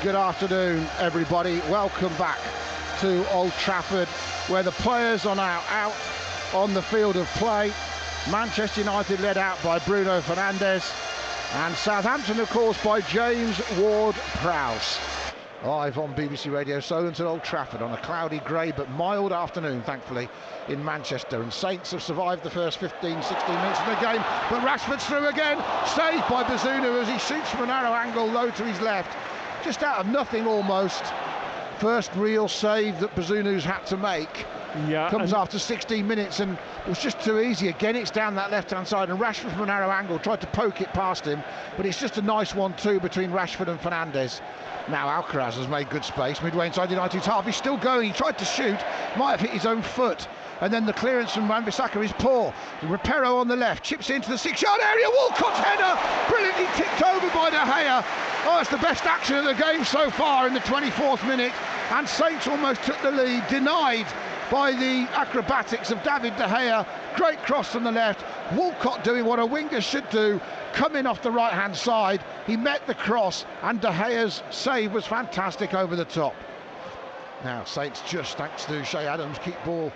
Good afternoon, everybody. Welcome back to Old Trafford, where the players are now out on the field of play. Manchester United led out by Bruno Fernandes, and Southampton, of course, by James Ward-Prowse. Live on BBC Radio Solent at Old Trafford on a cloudy, grey but mild afternoon, thankfully, in Manchester. And Saints have survived the first 15-16 minutes of the game, but Rashford's through again, saved by Bazunu as he shoots from a narrow angle low to his left. Just out of nothing almost. First real save that Bazunu's had to make. Yeah, comes after 16 minutes, and it was just too easy. Again, it's down that left-hand side, and Rashford from a narrow angle tried to poke it past him, but it's just a nice 1-2 between Rashford and Fernandes. Now Alcaraz has made good space midway inside United's half. He's still going. He tried to shoot, might have hit his own foot, and then the clearance from Wan-Bissaka is poor. Repero on the left chips into the 6-yard area. Walcott's header, brilliantly tipped over by De Gea. Oh, it's the best action of the game so far in the 24th minute, and Saints almost took the lead, denied by the acrobatics of David De Gea. Great cross from the left. Walcott doing what a winger should do, coming off the right-hand side. He met the cross, and De Gea's save was fantastic over the top. Now Saints, just thanks to Shea Adams, keep ball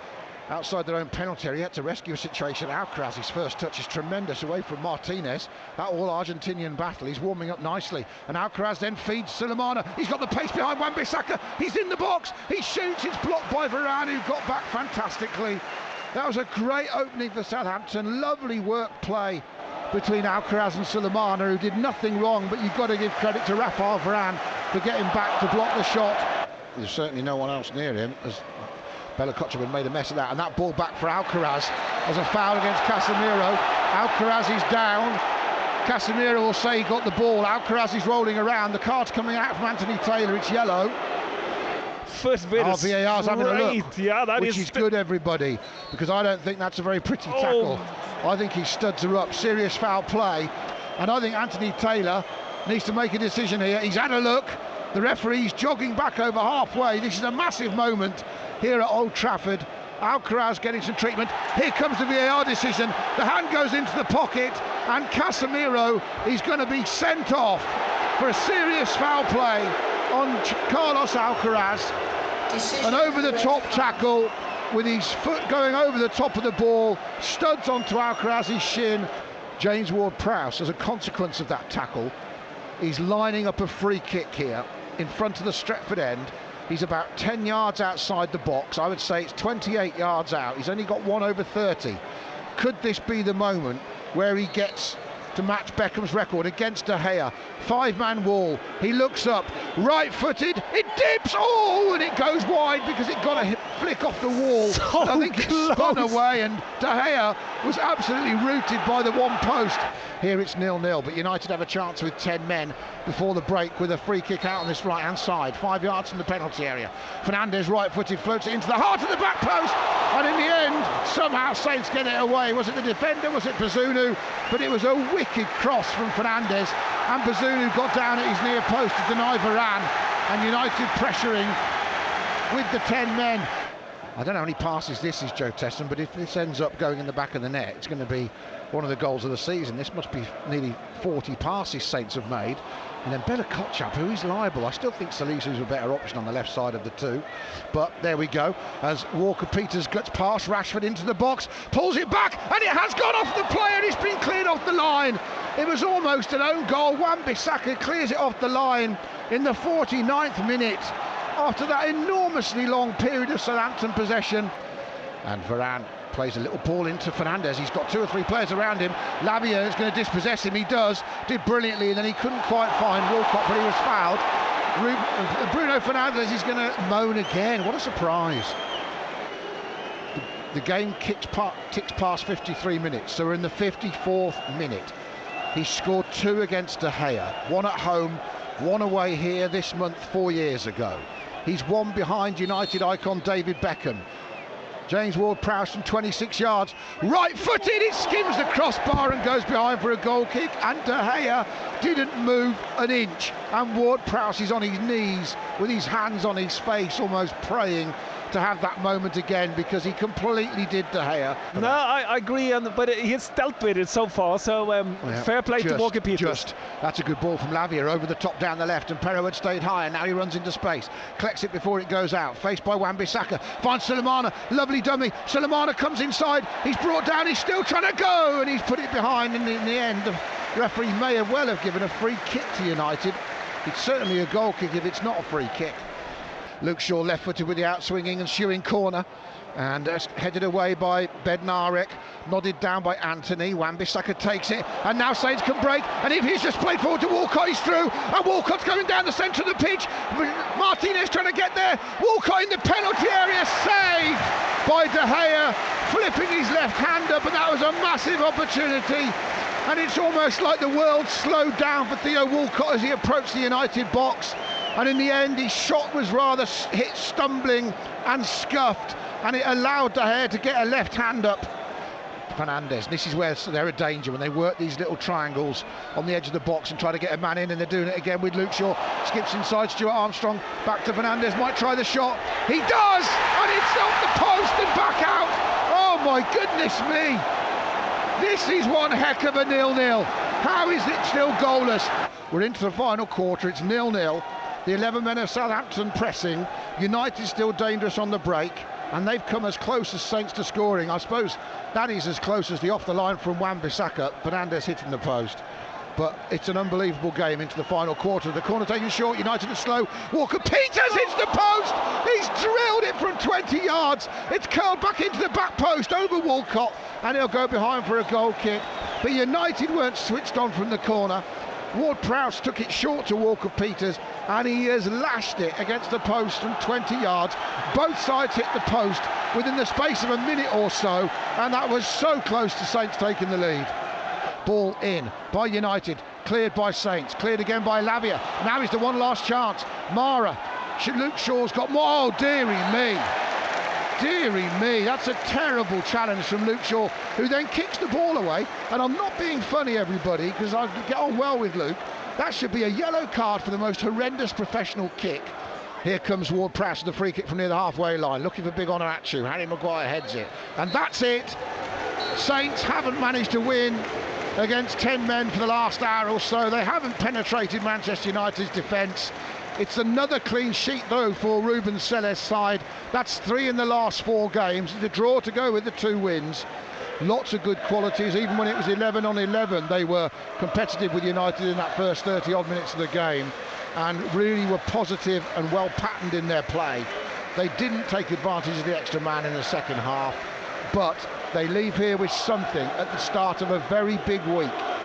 outside their own penalty area. He had to rescue a situation. Alcaraz, his first touch is tremendous away from Martinez. That all-Argentinian battle, he's warming up nicely. And Alcaraz then feeds Sulemana. He's got the pace behind Wan-Bissaka. He's in the box. He shoots. It's blocked by Varane, who got back fantastically. That was a great opening for Southampton. Lovely work play between Alcaraz and Sulemana, who did nothing wrong, but you've got to give credit to Rafael Varane for getting back to block the shot. There's certainly no one else near him, as Bella Kotchman made a mess of that, and that ball back for Alcaraz as a foul against Casemiro. Alcaraz is down. Casemiro will say he got the ball. Alcaraz is rolling around. The card's coming out from Anthony Taylor. It's yellow. First bit is VAR's having a look, yeah, which is good, everybody, because I don't think that's a very pretty tackle. I think he studs her up. Serious foul play, and I think Anthony Taylor needs to make a decision here. He's had a look. The referee's jogging back over halfway. This is a massive moment here at Old Trafford. Alcaraz getting some treatment. Here comes the VAR decision. The hand goes into the pocket, and Casemiro is going to be sent off for a serious foul play on Carlos Alcaraz. An over-the-top tackle with his foot going over the top of the ball, studs onto Alcaraz's shin. James Ward-Prowse, as a consequence of that tackle, is lining up a free kick here in front of the Stretford end. He's about 10 yards outside the box. I would say it's 28 yards out. He's only got 1 over 30. Could this be the moment where he gets to match Beckham's record against De Gea? 5-man wall. He looks up, right-footed. It dips. Oh, and it goes wide because it got a flick off the wall. So I think it spun away, and De Gea was absolutely rooted by the one post. Here it's 0-0, but United have a chance with 10 men before the break with a free kick out on this right-hand side, 5 yards from the penalty area. Fernandes, right-footed, floats it into the heart of the back post, and in the end, somehow Saints get it away. Was it the defender? Was it Bazunu? But it was a wicked cross from Fernandes, and Bazunu got down at his near post to deny Varane, and United pressuring with the 10 men. I don't know how many passes this is, Joe Tesson, but if this ends up going in the back of the net, it's going to be one of the goals of the season. This must be nearly 40 passes Saints have made. And then Bella Kotchap, who is liable. I still think Salisu's a better option on the left side of the two. But there we go, as Walker-Peters guts past Rashford into the box, pulls it back, and it has gone off the player. It's been cleared off the line. It was almost an own goal. Wan-Bissaka clears it off the line in the 49th minute. After that enormously long period of Southampton possession. And Varane plays a little ball into Fernandes. He's got 2 or 3 players around him. Lavia is going to dispossess him. He did brilliantly, and then he couldn't quite find Walcott, but he was fouled. Bruno Fernandes is going to moan again. What a surprise. The game ticks past 53 minutes, so we're in the 54th minute. He scored 2 against De Gea, 1 at home, 1 away here this month 4 years ago. He's 1 behind United icon David Beckham. James Ward-Prowse from 26 yards, right-footed, it skims the crossbar and goes behind for a goal kick, and De Gea didn't move an inch, and Ward-Prowse is on his knees with his hands on his face, almost praying to have that moment again, because he completely did De Gea. No, I agree, but he's dealt with it so far, so fair play to Walker Peters. That's a good ball from Lavia, over the top down the left, and Perro had stayed high, and now he runs into space, collects it before it goes out, faced by Wan-Bissaka, finds Sulemana, lovely dummy, Sulemana comes inside, he's brought down, he's still trying to go, and he's put it behind, and in the end the referee may well have given a free kick to United. It's certainly a goal kick if it's not a free kick. Luke Shaw left-footed with the outswinging and shooing corner, and headed away by Bednarek, nodded down by Anthony. Wan-Bissaka takes it, and now Saints can break, and if he's just played forward to Walcott, he's through, and Walcott's going down the centre of the pitch. Martinez trying to get there, Walcott in the penalty area, saved by De Gea, flipping his left hand up, and that was a massive opportunity. And it's almost like the world slowed down for Theo Walcott as he approached the United box, and in the end his shot was rather hit stumbling and scuffed, and it allowed De Gea to get a left hand up. Fernandes, this is where they're a danger, when they work these little triangles on the edge of the box and try to get a man in, and they're doing it again with Luke Shaw. Skips inside, Stuart Armstrong back to Fernandes, might try the shot, he does, and it's off the post and back out. Oh my goodness me, this is one heck of a 0-0. How is it still goalless? We're into the final quarter, it's 0-0. The 11 men of Southampton pressing, United still dangerous on the break, and they've come as close as Saints to scoring. I suppose that is as close as the off the line from Wan-Bissaka, Fernandes hitting the post. But it's an unbelievable game into the final quarter. The corner taken short, United are slow. Walker Peters hits the post, he's drilled it from 20 yards. It's curled back into the back post over Walcott, and he'll go behind for a goal kick. But United weren't switched on from the corner. Ward-Prowse took it short to Walker Peters, and he has lashed it against the post from 20 yards. Both sides hit the post within the space of a minute or so, and that was so close to Saints taking the lead. Ball in by United, cleared by Saints, cleared again by Lavia. Now is the one last chance. Mara, Luke Shaw's got more. Oh, dearie me. Dearie me, that's a terrible challenge from Luke Shaw, who then kicks the ball away. And I'm not being funny, everybody, because I get on well with Luke. That should be a yellow card for the most horrendous professional kick. Here comes Ward-Prowse with the free kick from near the halfway line, looking for big Onuachu. Harry Maguire heads it, and that's it. Saints haven't managed to win against 10 men for the last hour or so. They haven't penetrated Manchester United's defence. It's another clean sheet though for Ruben Selles' side. That's 3 in the last 4 games. The draw to go with the 2 wins. Lots of good qualities. Even when it was 11 on 11, they were competitive with United in that first 30 odd minutes of the game, and really were positive and well patterned in their play. They didn't take advantage of the extra man in the second half, but they leave here with something at the start of a very big week.